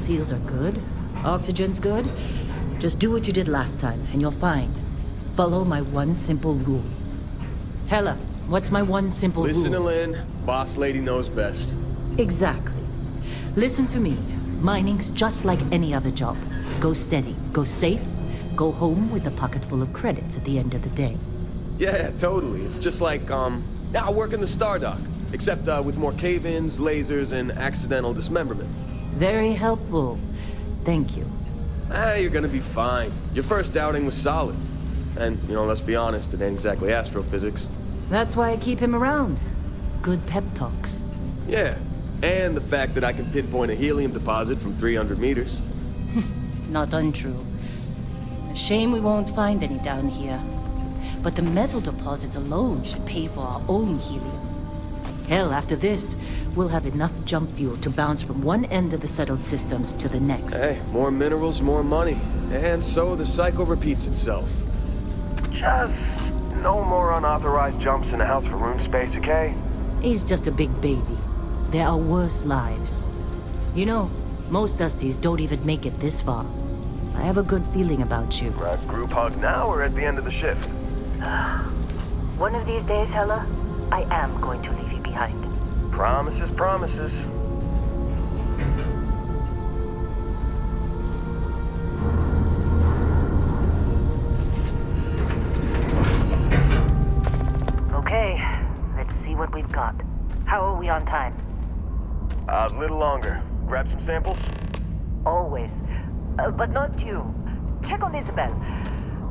Seals are good. Oxygen's good. Just do what you did last time, and you'll find. Follow my one simple rule. Hella, what's my one simple rule? Listen to Lynn. Boss lady knows best. Exactly. Listen to me. Mining's just like any other job. Go steady, go safe, go home with a pocket full of credits at the end of the day. Yeah, totally. It's just like, I work in the Stardock. Except, with more cave-ins, lasers, and accidental dismemberment. Very helpful. Thank you. You're gonna be fine. Your first outing was solid. And, let's be honest, it ain't exactly astrophysics. That's why I keep him around. Good pep talks. Yeah, and the fact that I can pinpoint a helium deposit from 300 meters. Not untrue. A shame we won't find any down here. But the metal deposits alone should pay for our own helium. Hell, after this, we'll have enough jump fuel to bounce from one end of the settled systems to the next. Hey, more minerals, more money. And so the cycle repeats itself. Just no more unauthorized jumps in the house for room space, okay? He's just a big baby. There are worse lives. You know, most Dusties don't even make it this far. I have a good feeling about you. Group hug now or at the end of the shift? One of these days, Hella, I am going to leave you behind. Promises, promises. Okay, let's see what we've got. How are we on time? A little longer. Grab some samples? Always. But not you. Check on Isabel.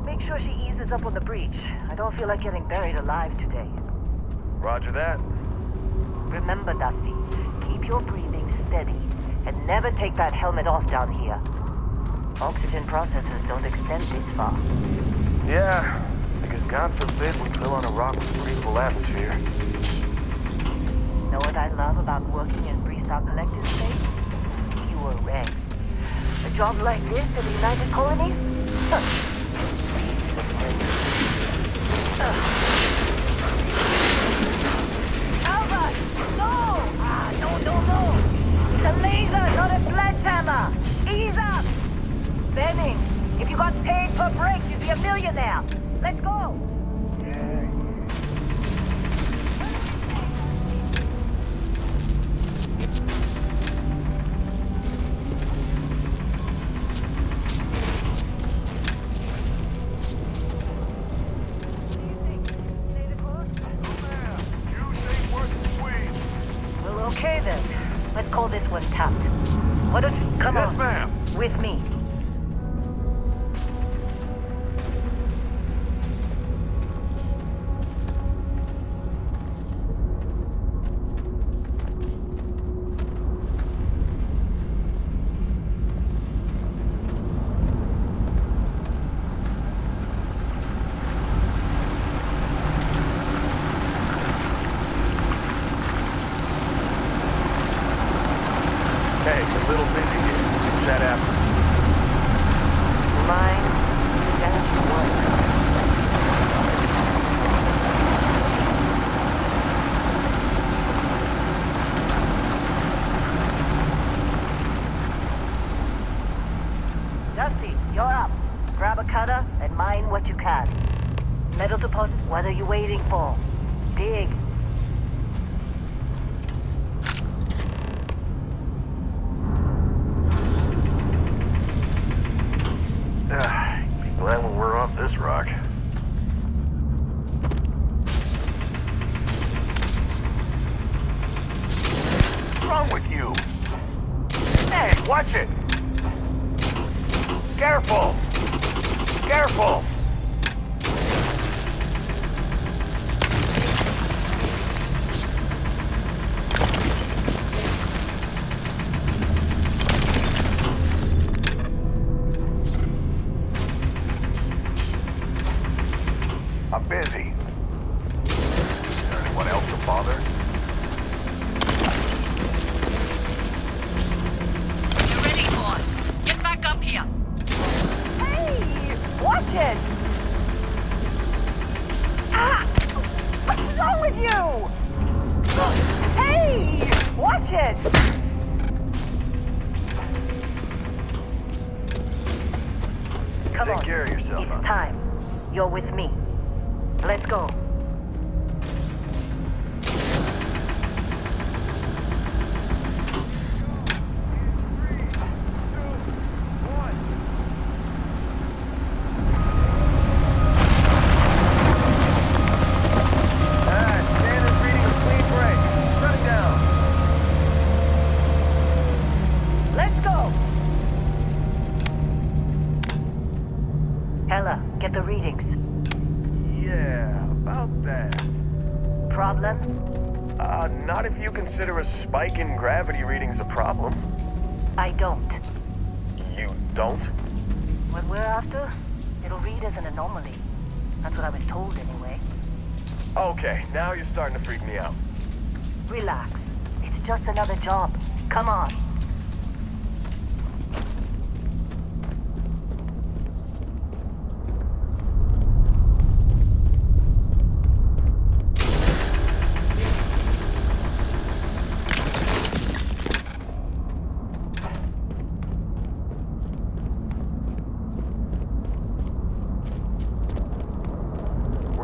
Make sure she eases up on the breach. I don't feel like getting buried alive today. Roger that. Remember, Dusty, keep your breathing steady and never take that helmet off down here. Oxygen processors don't extend this far. Yeah, because God forbid we fill on a rock with a breathable atmosphere. Know what I love about working in Cristal collective space? Fewer regs. A job like this in the United Colonies? Albert! No! No! It's a laser, not a sledgehammer! Ease up! Benning, if you got paid per break, you'd be a millionaire. Let's go! Okay then, let's call this one tapped. Why don't you come on? Yes, ma'am. With me. Dusty, you're up. Grab a cutter and mine what you can. Metal deposit, what are you waiting for? Dig. Be glad when we're off this rock. What's wrong with you? Hey, watch it! Careful! Careful! I'm busy. Is there anyone else to bother? You ready, boys? Get back up here. Hey! Watch it! Ah! What's wrong with you? Hey! Watch it! Come take on. care of yourself. It's time. You're with me. Let's go. Get the readings. Yeah, about that. Problem? Not if you consider a spike in gravity readings a problem. I don't. You don't? What we're after, it'll read as an anomaly. That's what I was told anyway. Okay, now you're starting to freak me out. Relax. It's just another job. Come on.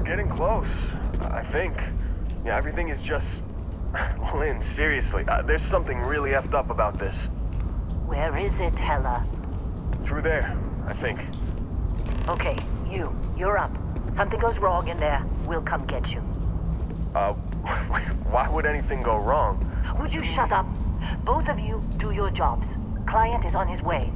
Getting close, I think. Yeah, everything is just... Lynn, seriously, there's something really effed up about this. Where is it, Hella? Through there, I think. Okay, you're up. Something goes wrong in there, we'll come get you. Why would anything go wrong? Would you shut up? Both of you do your jobs. Client is on his way.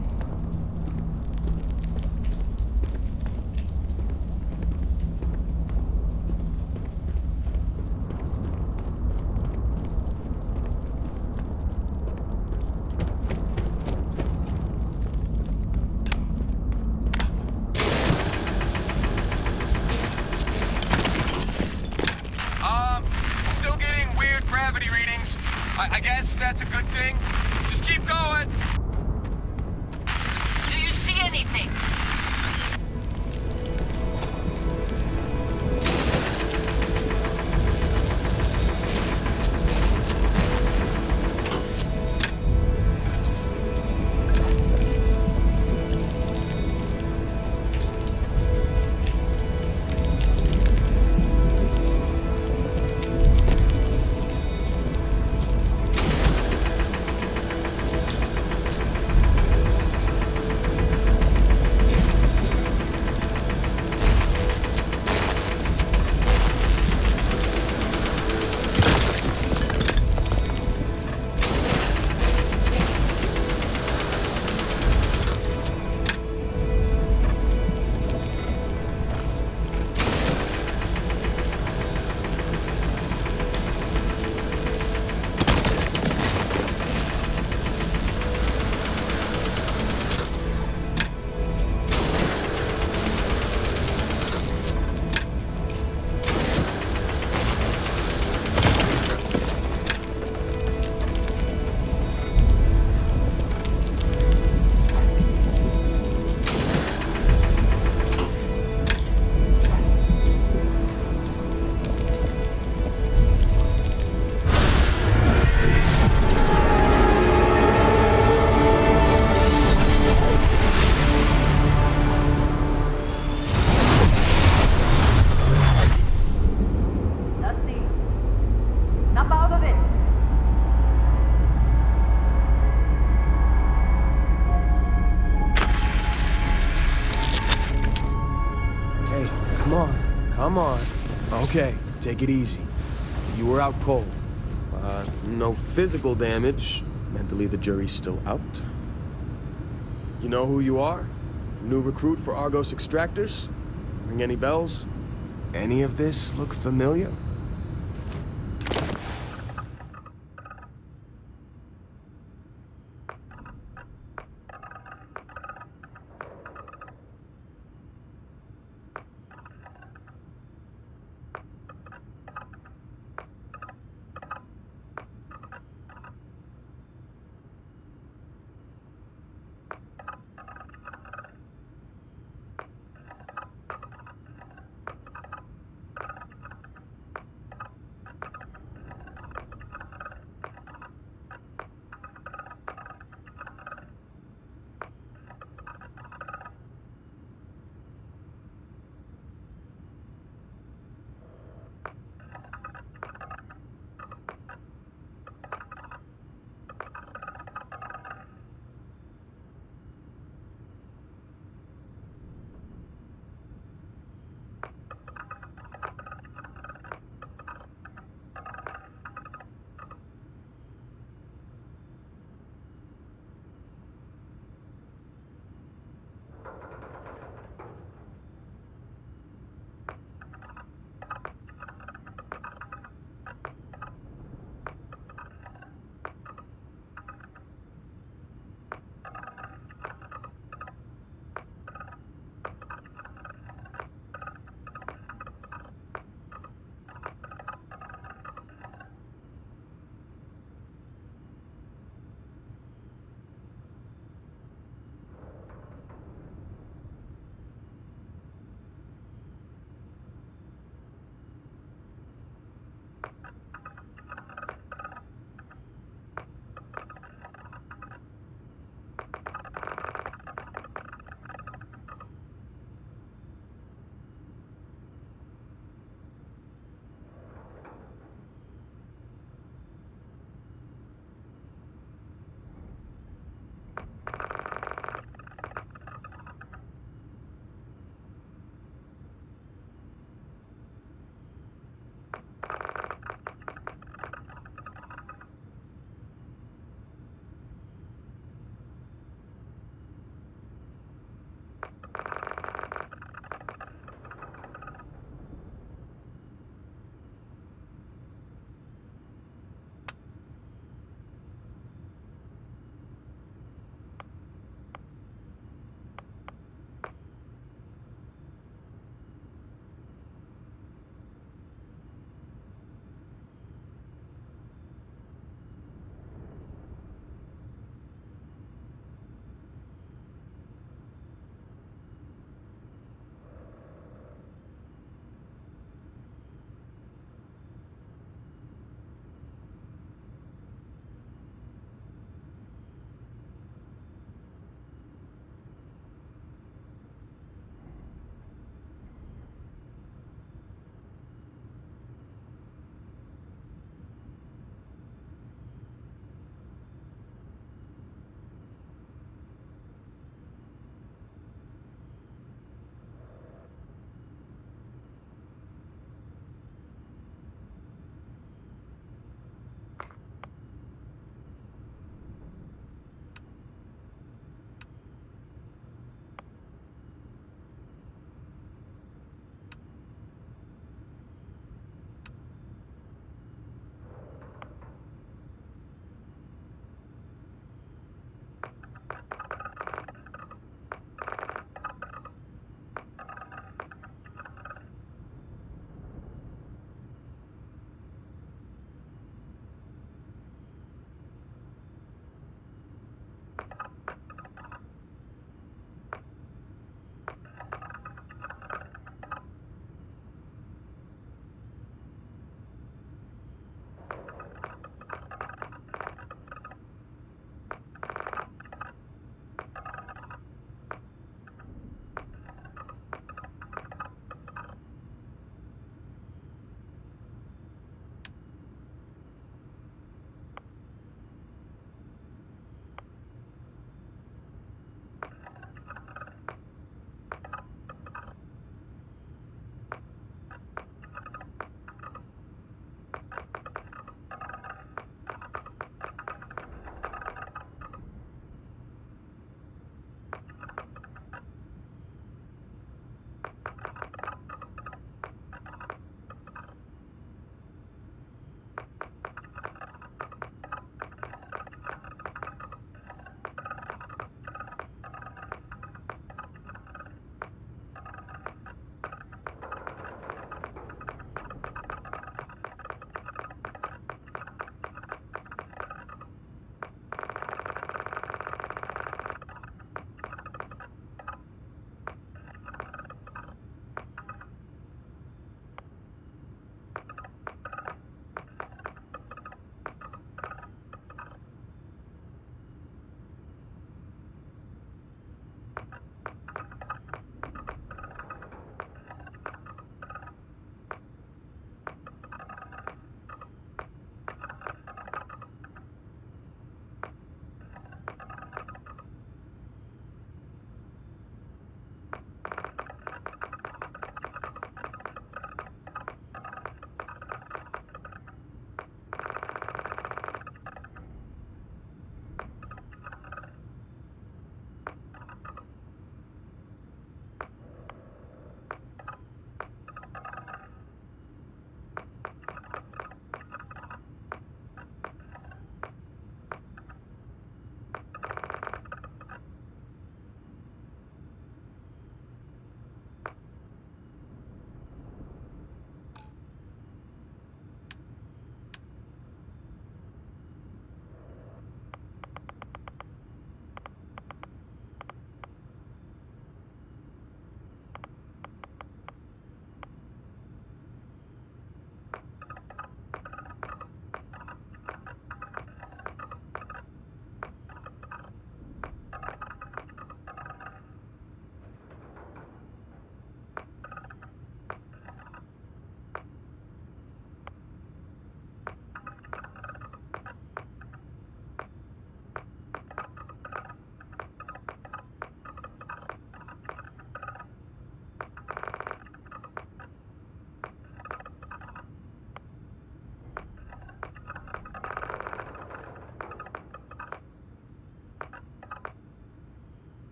I guess that's a good thing. Just keep going. Do you see anything? Come on. Okay, take it easy. You were out cold. No physical damage. Mentally, the jury's still out. You know who you are? New recruit for Argos Extractors? Ring any bells? Any of this look familiar?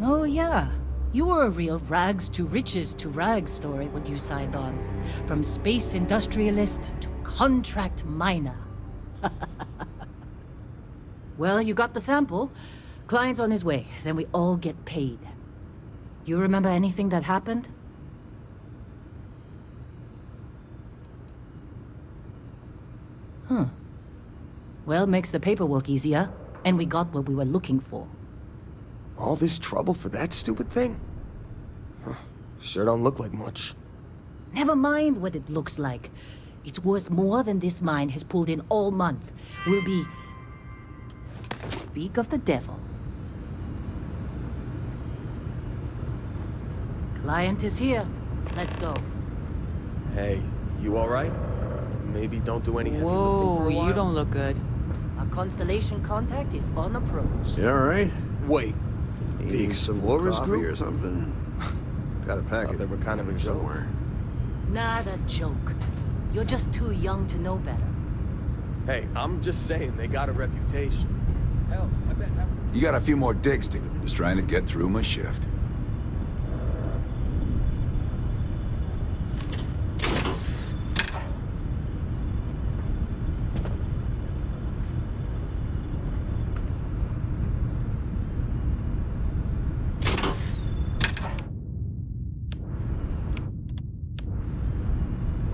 Oh yeah, you were a real rags to riches to rags story when you signed on. From space industrialist to contract miner. Well, you got the sample. Client's on his way, then we all get paid. You remember anything that happened? Huh. Well, makes the paperwork easier, and we got what we were looking for. All this trouble for that stupid thing? Huh. Sure don't look like much. Never mind what it looks like. It's worth more than this mine has pulled in all month. We'll be... Speak of the devil. Client is here. Let's go. Hey, you alright? Maybe don't do any heavy lifting for Whoa, a while? you don't look good. Our constellation contact is on approach. You all right? Wait, the Need some Explorers coffee group? or something? Got a packet. they were kind of a joke. somewhere. Not a joke. You're just too young to know better. Hey, I'm just saying they got a reputation. Hell, I bet... You got a few more digs to do. Just trying to get through my shift.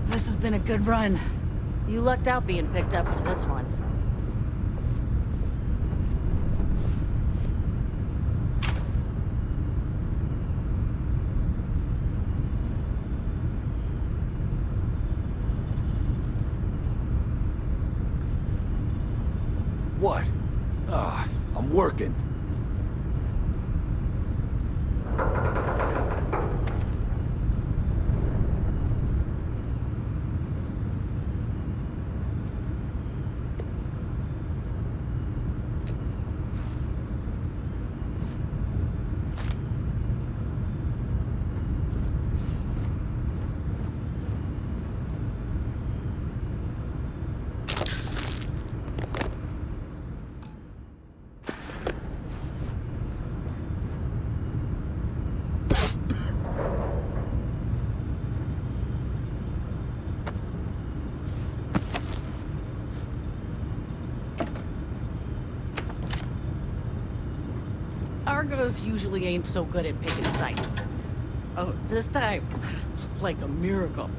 This has been a good run. You lucked out being picked up for this one. What? Ah, I'm working. Argos usually ain't so good at picking sites. Oh, this time, like a miracle.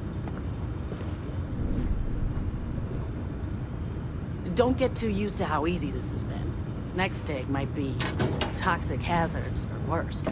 Don't get too used to how easy this has been. Next dig might be toxic hazards or worse.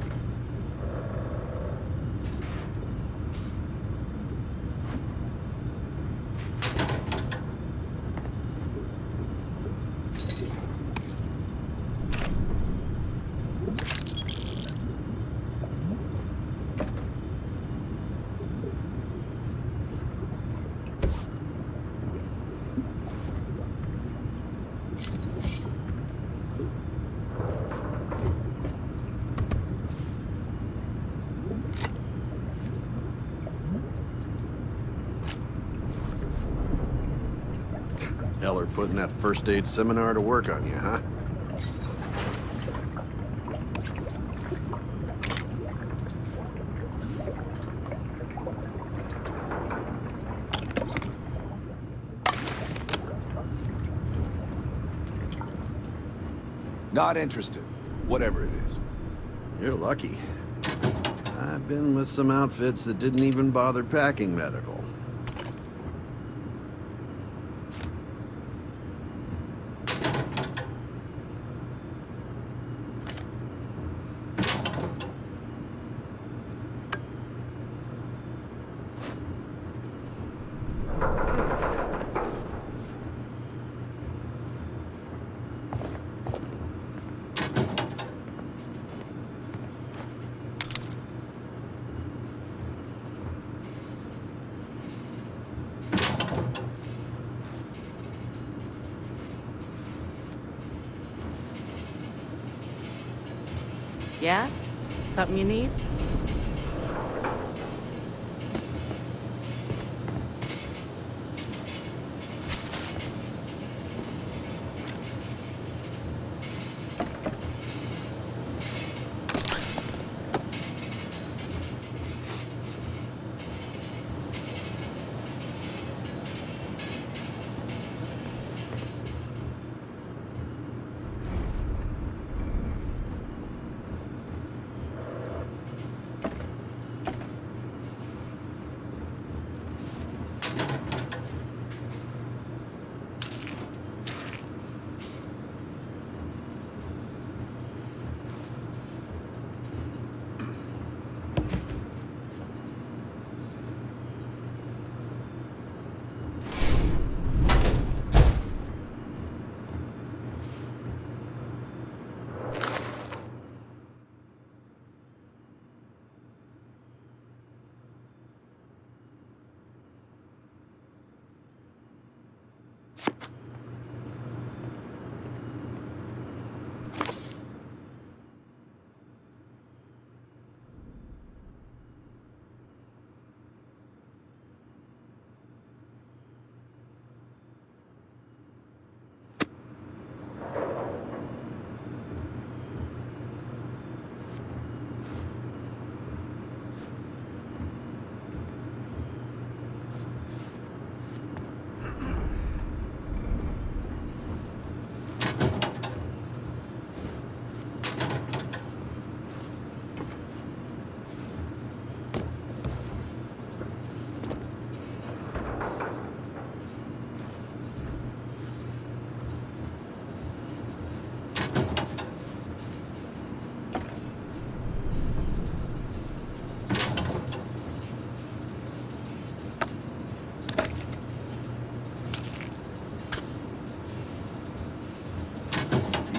Eller putting that first aid seminar to work on you, huh? Not interested. Whatever it is. You're lucky. I've been with some outfits that didn't even bother packing medical. Yeah? Something you need?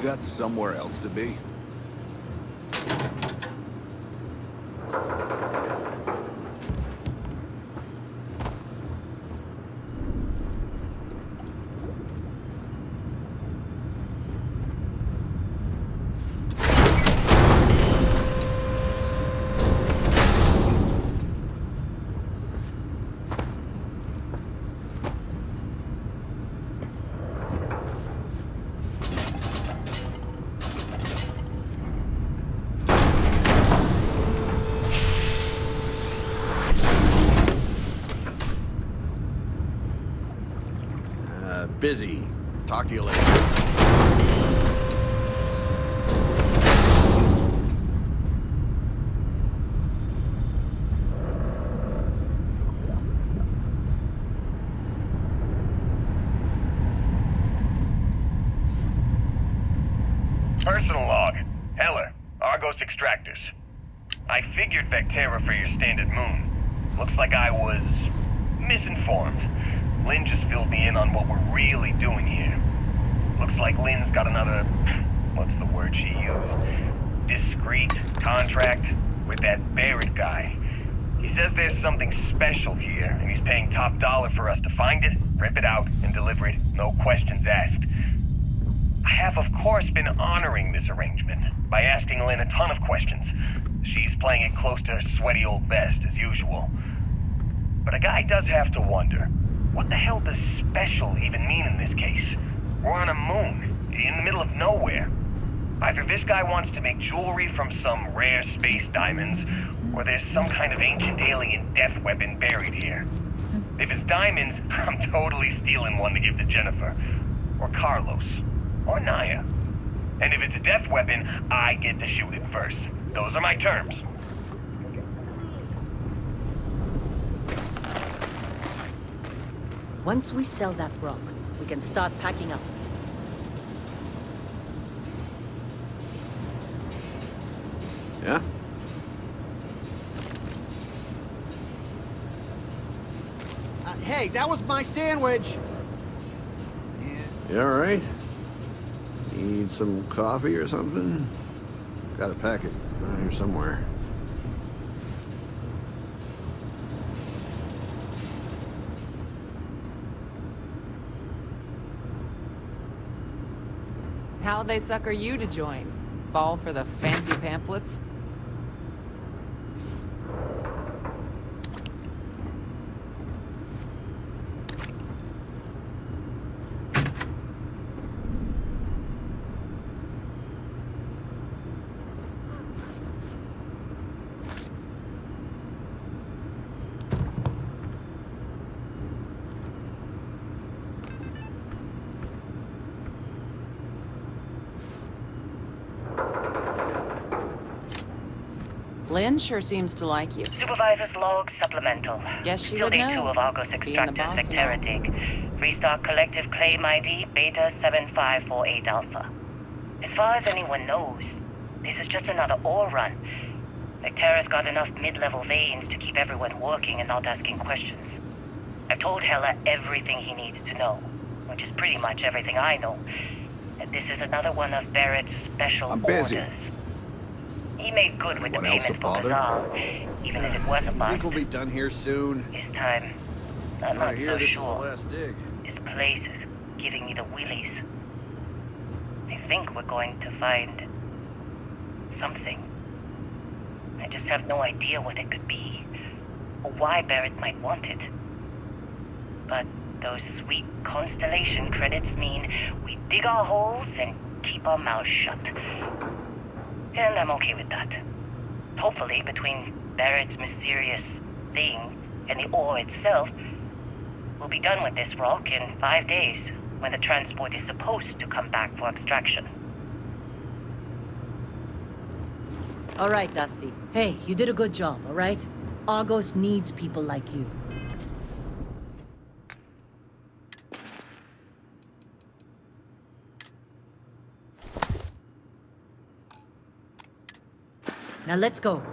got somewhere else to be? Busy. Talk to you later. Personal log. Heller, Argos Extractors. I figured Vectera for your standard moon. Looks like I was misinformed. Lynn just filled me in on what we're really doing here. Looks like Lynn's got another, what's the word she used? Discreet contract with that Barrett guy. He says there's something special here, and he's paying top dollar for us to find it, rip it out, and deliver it, no questions asked. I have, of course, been honoring this arrangement by asking Lynn a ton of questions. She's playing it close to her sweaty old vest, as usual. But a guy does have to wonder, what the hell does special even mean in this case? We're on a moon, in the middle of nowhere. Either this guy wants to make jewelry from some rare space diamonds, or there's some kind of ancient alien death weapon buried here. If it's diamonds, I'm totally stealing one to give to Jennifer, or Carlos, or Naya. And if it's a death weapon, I get to shoot it first. Those are my terms. Once we sell that rock, we can start packing up. Yeah? Hey, that was my sandwich! You alright? Need some coffee or something? Got a packet around here somewhere. How'd they sucker you to join? Fall for the fancy pamphlets? Lynn sure seems to like you. Supervisor's log supplemental. Guess she Still would day know. 2 of Argos Being the Extractors boss and all. Vectera dig. Restart collective claim ID Beta 7548 Alpha. As far as anyone knows, this is just another ore run. Vectera's got enough mid-level veins to keep everyone working and not asking questions. I've told Heller everything he needs to know, which is pretty much everything I know. And this is another one of Barrett's special I'm busy. orders. He made good with the Anyone else payment to for bother? Bazaar, even if it was a You think bust. we'll be done here soon? This time, I'm I not hear so this sure. is the last dig. This place is giving me the willies. I think we're going to find something. I just have no idea what it could be, or why Barrett might want it. But those sweet constellation credits mean we dig our holes and keep our mouths shut. And I'm okay with that. Hopefully, between Barrett's mysterious thing and the ore itself, we'll be done with this rock in 5 days, when the transport is supposed to come back for extraction. All right, Dusty. Hey, you did a good job, all right? Argos needs people like you. Now let's go.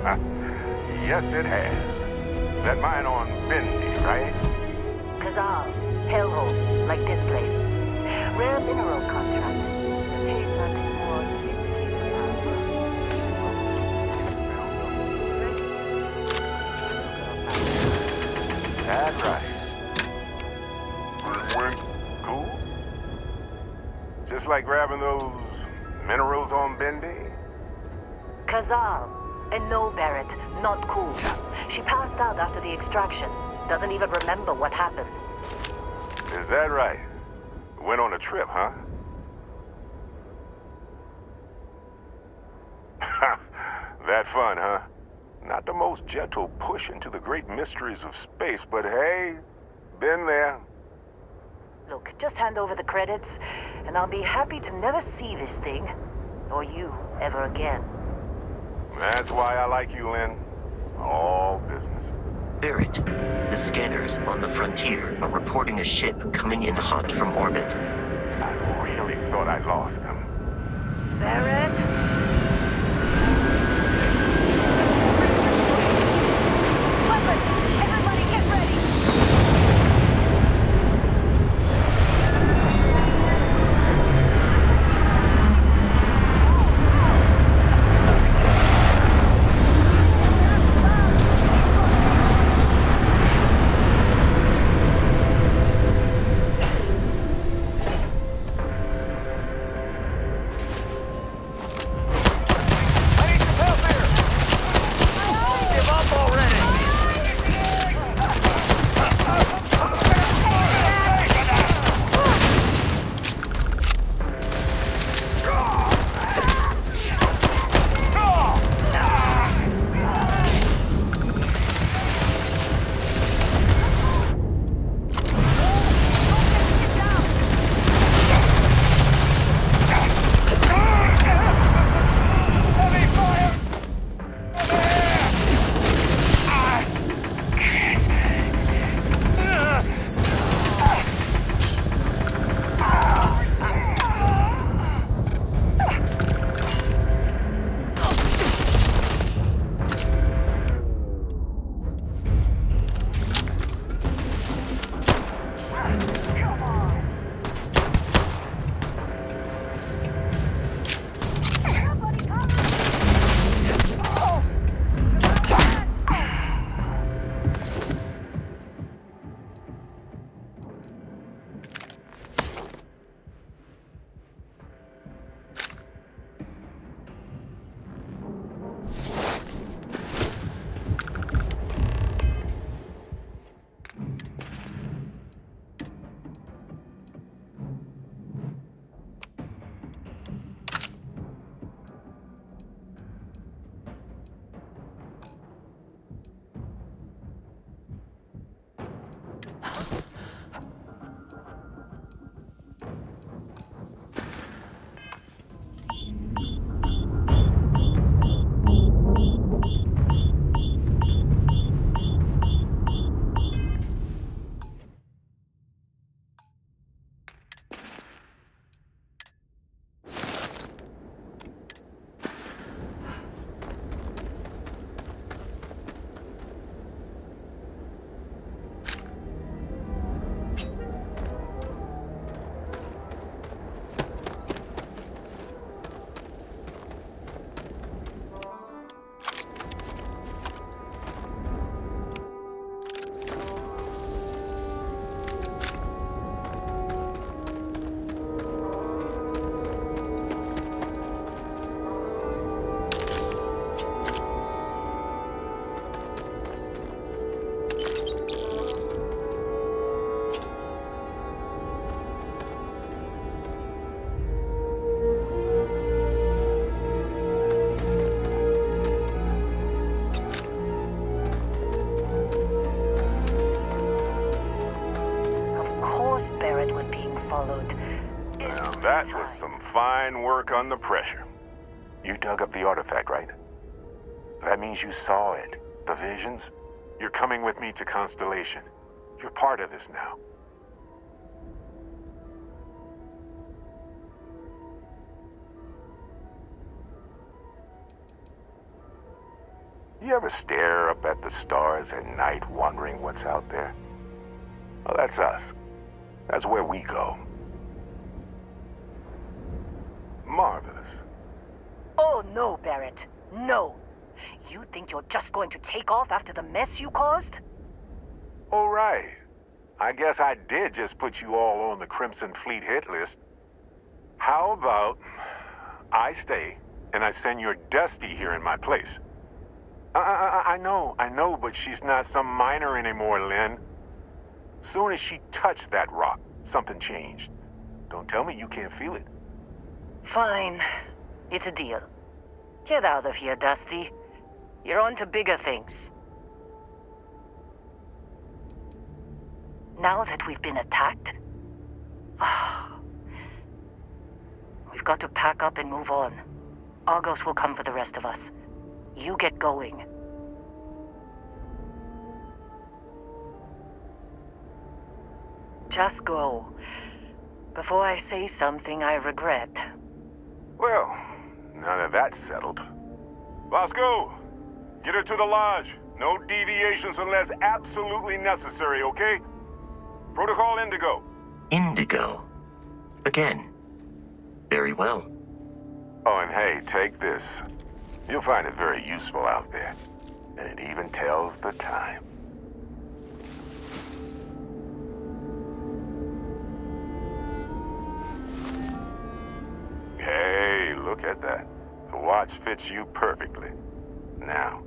time. Yes, it has. That mine on Bendy, right? Kazal, hellhole, like this place. Rare mineral contract. The Tesa was That's right. Went cool? Just like grabbing those minerals on Bendy? Kazal. And no, Barrett, not cool. She passed out after the extraction. Doesn't even remember what happened. Is that right? Went on a trip, huh? That fun, huh? Not the most gentle push into the great mysteries of space, but hey, been there. Look, just hand over the credits, and I'll be happy to never see this thing, or you, ever again. That's why I like you, Lynn. All business. Barrett, the scanners on the frontier are reporting a ship coming in hot from orbit. I really thought I lost them. Barrett? Weapons! Everybody get ready! That was some fine work under pressure. You dug up the artifact, right? That means you saw it. The visions? You're coming with me to Constellation. You're part of this now. You ever stare up at the stars at night wondering what's out there? Well, that's us. That's where we go. Marvelous. Oh no, Barrett. No. You think you're just going to take off after the mess you caused? All right. I guess I did just put you all on the Crimson Fleet hit list. How about I stay and I send your Dusty here in my place? I know, but she's not some minor anymore, Lynn. Soon as she touched that rock, something changed. Don't tell me you can't feel it. Fine. It's a deal. Get out of here, Dusty. You're on to bigger things. Now that we've been attacked, we've got to pack up and move on. Argos will come for the rest of us. You get going. Just go. Before I say something I regret. Well, now that that's settled. Bosco, get her to the lodge. No deviations unless absolutely necessary, okay? Protocol Indigo. Indigo? Again. Very well. Oh, and hey, take this. You'll find it very useful out there. And it even tells the time. Hey, look at that. The watch fits you perfectly. Now,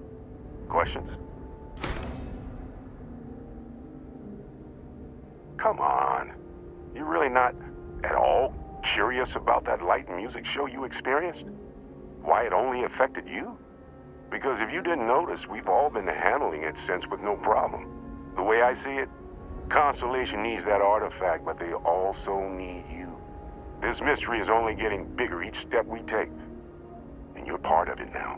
questions? Come on. You really not at all curious about that light and music show you experienced? Why it only affected you? Because if you didn't notice, we've all been handling it since with no problem. The way I see it, Constellation needs that artifact, but they also need you. This mystery is only getting bigger each step we take. And you're part of it now.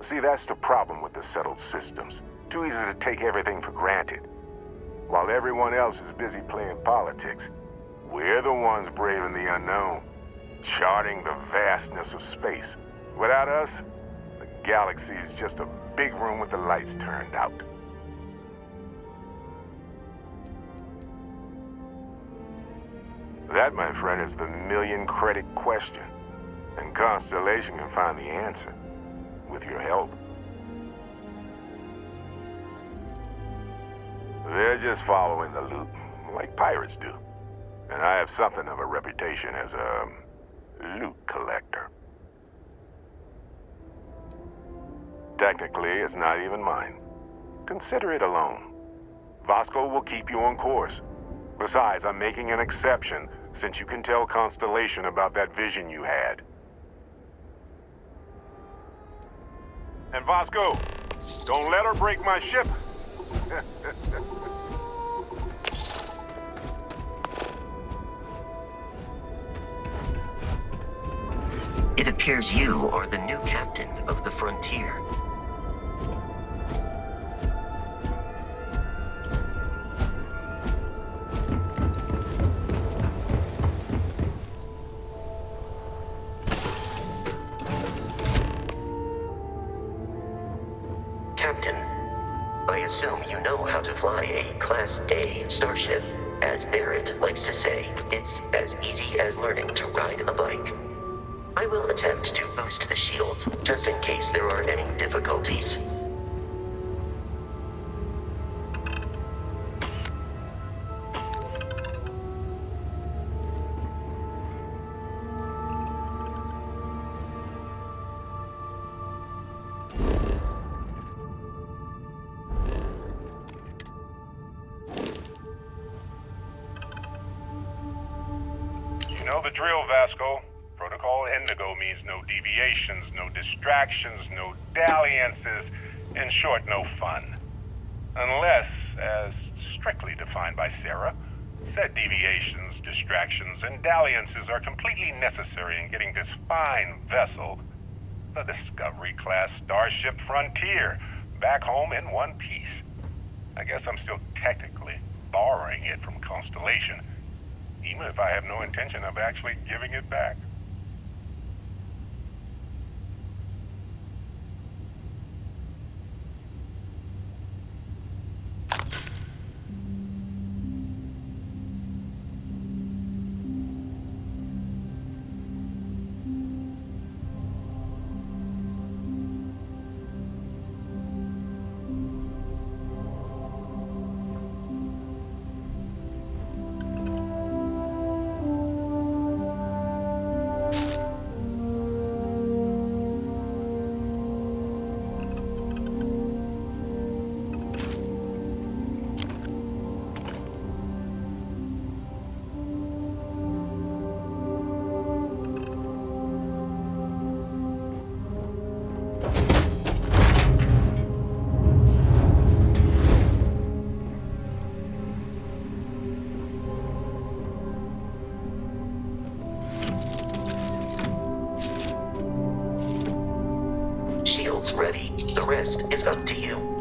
See, that's the problem with the settled systems. Too easy to take everything for granted. While everyone else is busy playing politics, we're the ones braving the unknown, charting the vastness of space. Without us, the galaxy is just a big room with the lights turned out. That, my friend, is the million-credit question. And Constellation can find the answer. With your help. They're just following the loot, like pirates do. And I have something of a reputation as a loot collector. Technically, it's not even mine. Consider it a loan. Vasco will keep you on course. Besides, I'm making an exception since you can tell Constellation about that vision you had. And Vasco, don't let her break my ship. It appears you are the new captain of the Frontier. Captain, I assume you know how to fly a Class A starship. As Barrett likes to say, it's as easy as learning to ride a bike. I will attempt to boost the shields, just in case there are any difficulties. You know the drill, Vasco. Protocol Indigo means no deviations, no distractions, no dalliances, in short, no fun. Unless, as strictly defined by Sarah, said deviations, distractions, and dalliances are completely necessary in getting this fine vessel, the Discovery-class Starship Frontier, back home in one piece. I guess I'm still technically borrowing it from Constellation. even if I have no intention of actually giving it back. Shields ready. The rest is up to you.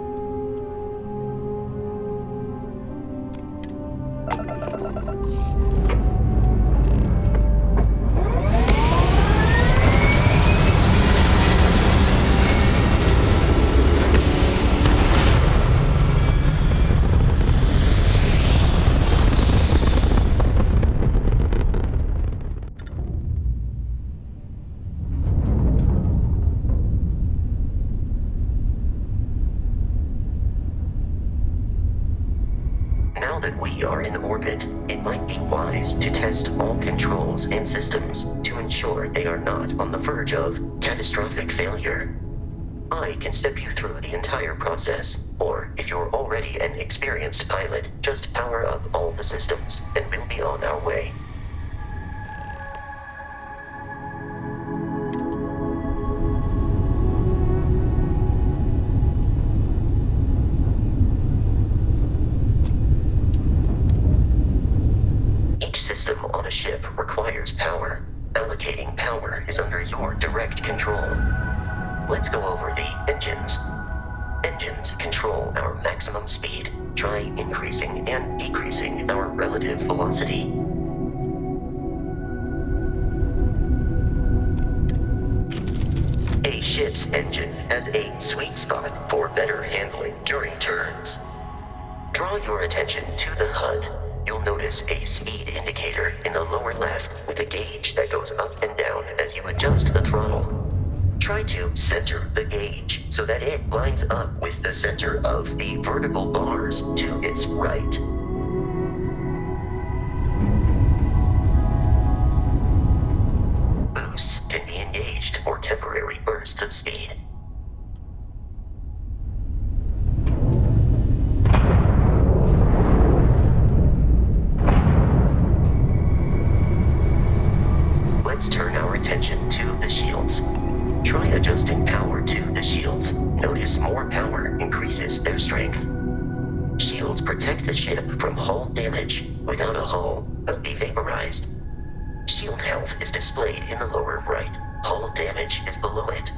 Now that we are in orbit, it might be wise to test all controls and systems to ensure they are not on the verge of catastrophic failure. I can step you through the entire process, or if you're already an experienced pilot, just power up all the systems and we'll be on our way. On a ship requires power. Allocating power is under your direct control. Let's go over the engines. Engines control our maximum speed. Try increasing and decreasing our relative velocity. A ship's engine has a sweet spot for better handling during turns. Draw your attention to the HUD. You'll notice a speed indicator in the lower left with a gauge that goes up and down as you adjust the throttle. Try to center the gauge so that it lines up with the center of the vertical bars to its right. Boosts can be engaged for temporary bursts of speed. Let's turn our attention to the shields. Try adjusting power to the shields. Notice more power increases their strength. Shields protect the ship from hull damage. Without a hull, they'll be vaporized. Shield health is displayed in the lower right. Hull damage is below it.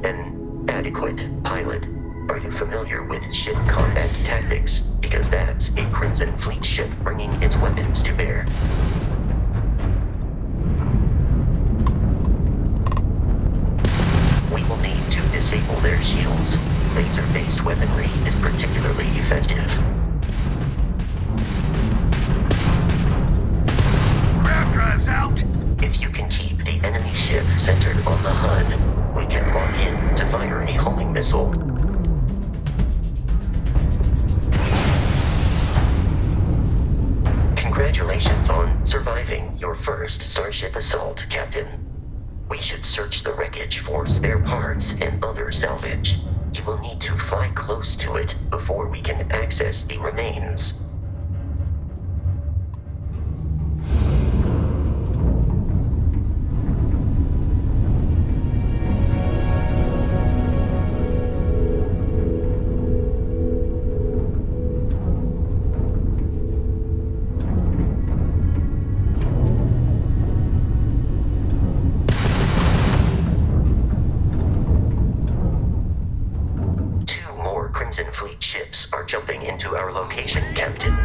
An adequate pilot. Are you familiar with ship combat tactics? Because that's a Crimson Fleet ship bringing its weapons to bear. We will need to disable their shields. Laser-based weaponry is particularly effective. Grab drives out! If you can keep the enemy ship centered on the HUD, we can lock in to fire a homing missile. Congratulations on surviving your first Starship assault, Captain. We should search the wreckage for spare parts and other salvage. You will need to fly close to it before we can access the remains. ships are jumping into our location, Captain.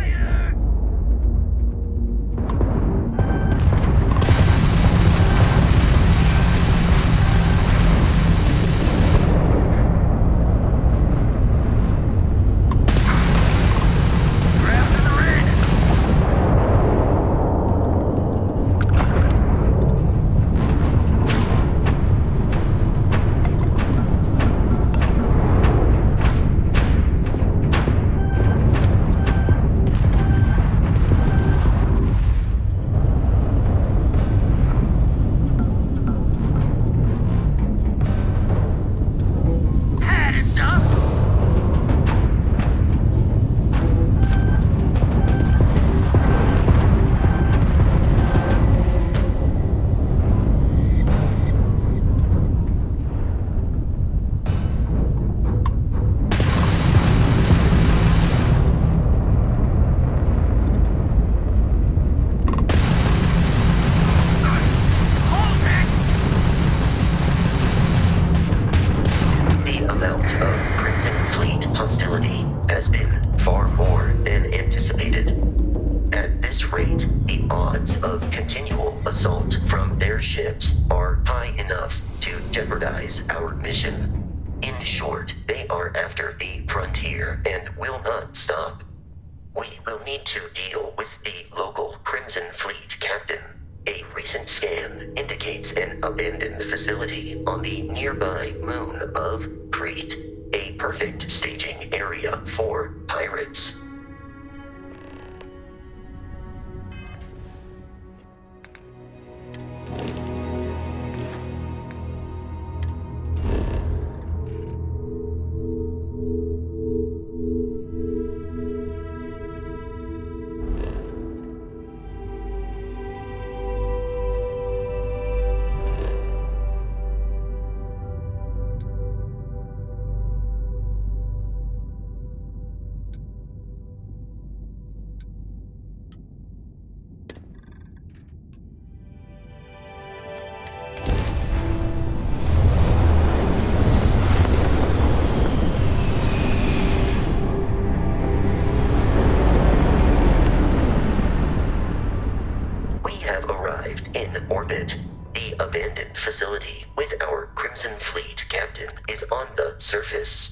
Surface.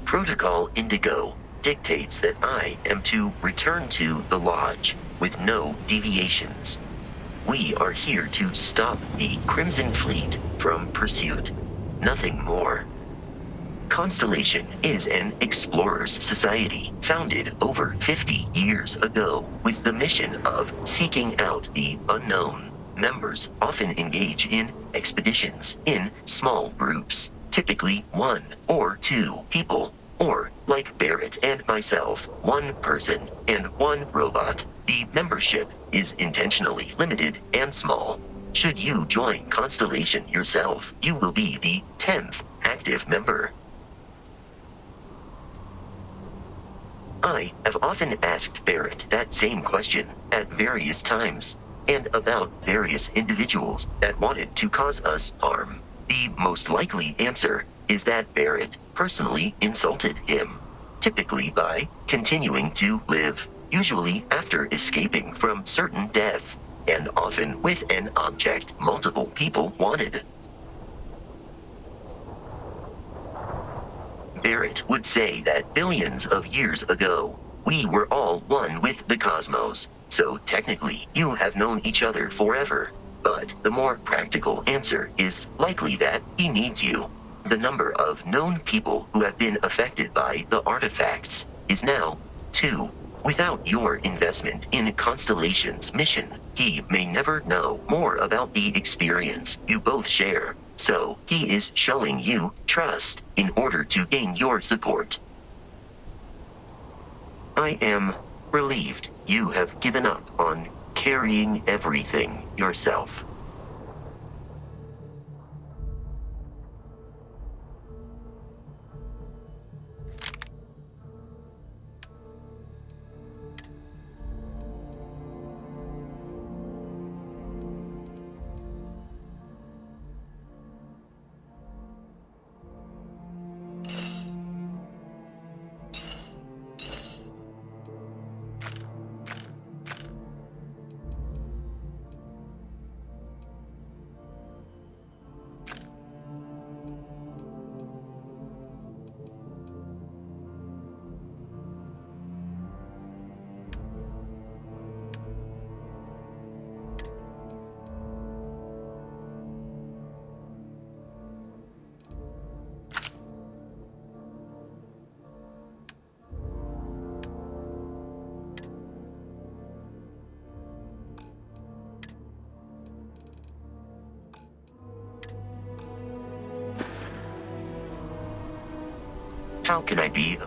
Protocol Indigo dictates that I am to return to the Lodge with no deviations. We are here to stop the Crimson Fleet from pursuit. Nothing more. Constellation is an explorers society founded over 50 years ago with the mission of seeking out the unknown. Members often engage in expeditions in small groups, typically 1 or 2 people. Or, like Barrett and myself, 1 person and 1 robot. The membership is intentionally limited and small. Should you join Constellation yourself, you will be the 10th active member. I have often asked Barrett that same question at various times, and about various individuals that wanted to cause us harm. The most likely answer is that Barrett personally insulted him, typically by continuing to live, usually after escaping from certain death, and often with an object multiple people wanted. Barrett would say that billions of years ago, we were all one with the cosmos. So technically, you have known each other forever. But the more practical answer is likely that he needs you. The number of known people who have been affected by the artifacts is now 2. Without your investment in Constellation's mission, he may never know more about the experience you both share. So he is showing you trust in order to gain your support. I am relieved you have given up on carrying everything yourself. How can I be?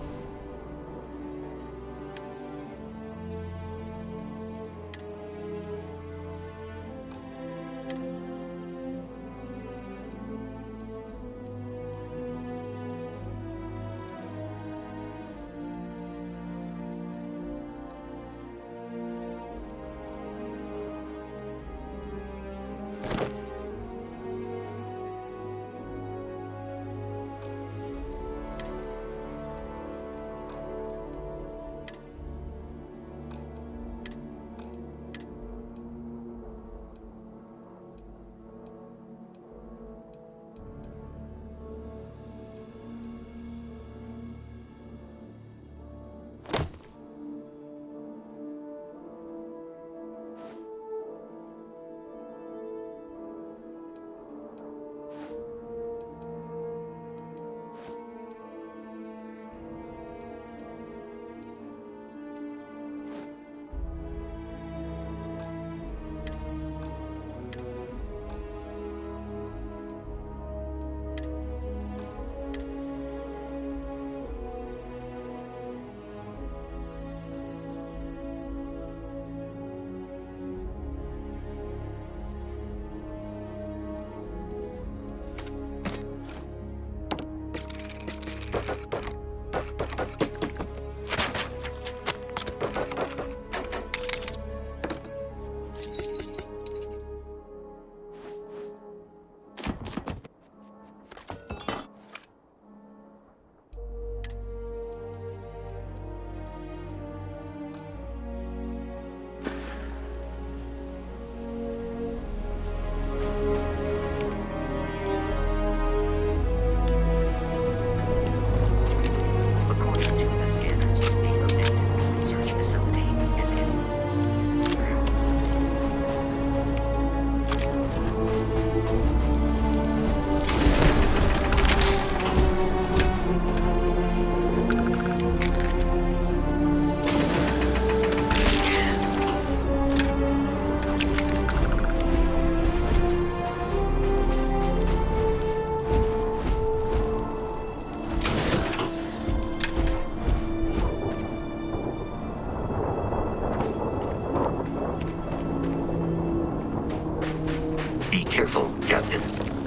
Careful, Captain.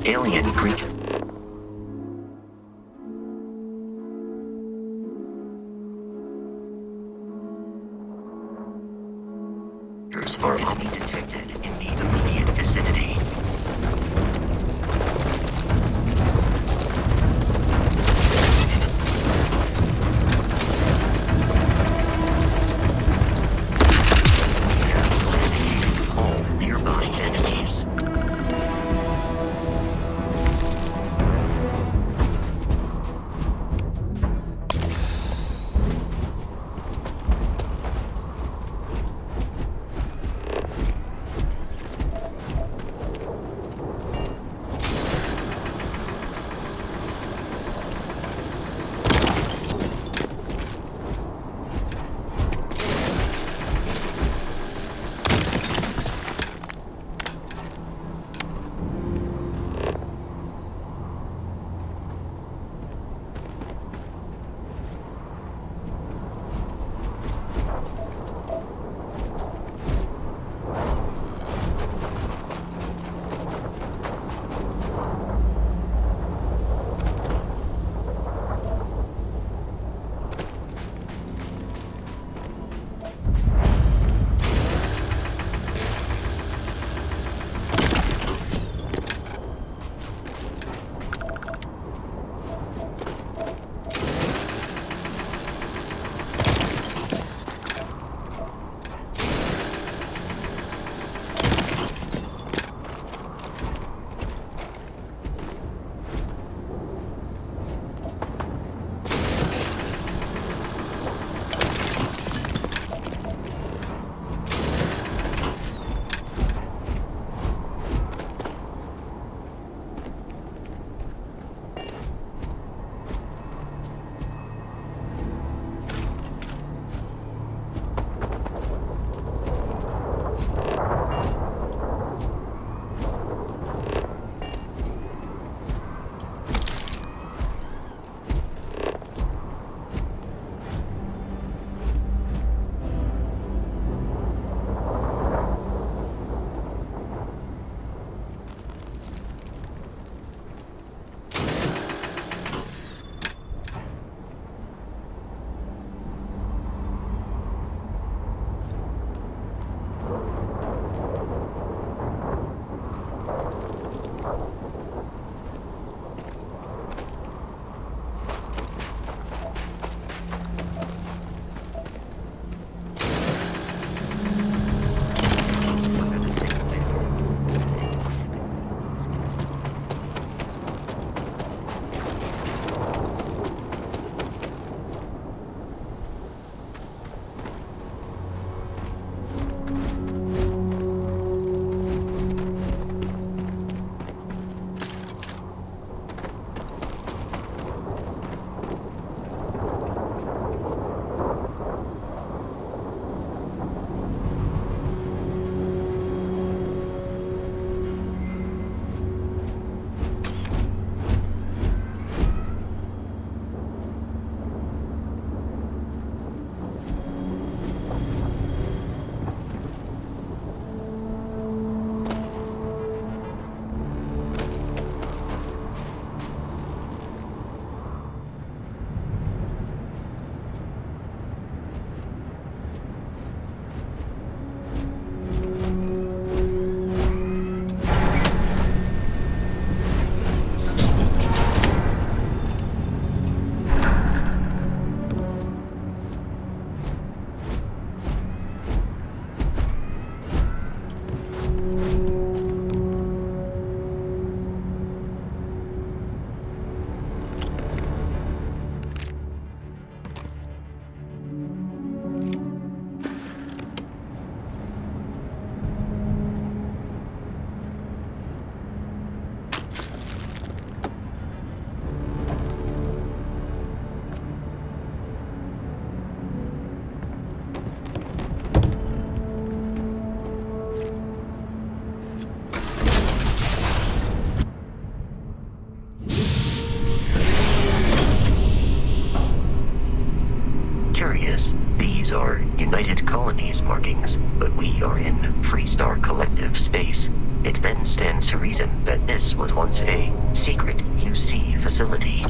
Alien creature. Are only detected in the immediate vicinity. All nearby enemies. this. These are United Colonies markings, but we are in Freestar Collective space. It then stands to reason that this was once a secret UC facility.